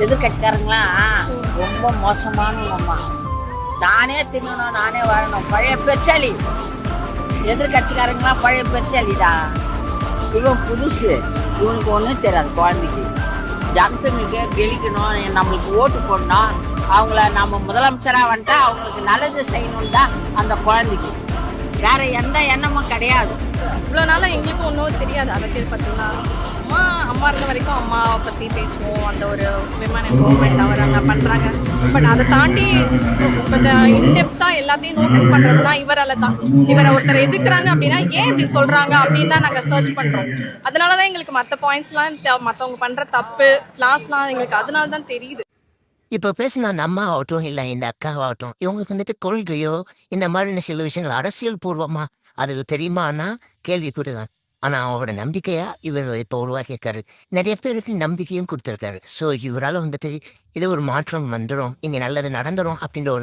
எதிர்கட்சிக்காரங்களாம் ரொம்ப மோசமானவங்கம்மா. நானே தின்னணும், நானே வாழணும், பழைய பெருச்சாளி. எதிர்கட்சிக்காரங்களாம் பழைய பெருச்சாலிடா. இவன் புதுசு, இவனுக்கு ஒன்றும் தெரியாது. குழந்தைக்கு ஜனத்துங்களுக்கு கெளிக்கணும், நம்மளுக்கு ஓட்டு போடணும், அவங்கள நம்ம முதலமைச்சராக வந்துட்டா அவங்களுக்கு நல்லது செய்யணும் தான் அந்த குழந்தைக்கு. வேற எந்த எண்ணமும் கிடையாது. இவ்வளோ நாளாக எங்களுக்கும் ஒன்றும் தெரியாது அரசியல் பற்றிலாம். அம்மா இருந்த வரைக்கும் அம்மாவை பற்றி பேசுவோம். அந்த ஒரு விமன் எம்பவர்மெண்ட் அவர் அங்கே பண்ணுறாங்க. பட் அதை தாண்டி கொஞ்சம் இன்டெப்த்தாக எல்லாத்தையும் நோட்டீஸ் பண்ணுறதுனா இவரால் தான். இவரை ஒருத்தர் எதிர்க்கிறாங்க அப்படின்னா ஏன் இப்படி சொல்கிறாங்க அப்படின்னு தான் நாங்கள் சர்ச் பண்ணுறோம். அதனால தான் எங்களுக்கு மற்ற பாயிண்ட்ஸ்லாம் மற்றவங்க பண்ணுற தப்பு லாஸ்லாம் எங்களுக்கு அதனால தான் தெரியுது. இப்போ பேசினா அந்த அம்மா ஆகட்டும் இல்லை இந்த அக்காவாகட்டும், இவங்களுக்கு வந்துட்டு கொள்கையோ இந்த மாதிரியான சில விஷயங்கள் அரசியல் பூர்வமா அது தெரியுமானா கேள்விக்குறிதான். ஆனால் அவரோட நம்பிக்கையா இவர் இப்போ உருவாக்கியிருக்காரு. நிறைய பேருக்கு நம்பிக்கையும் கொடுத்துருக்காரு. ஸோ இவரால் வந்துட்டு இது ஒரு மாற்றம் வந்துடும், இங்கே நல்லது நடந்துடும் அப்படின்ற ஒரு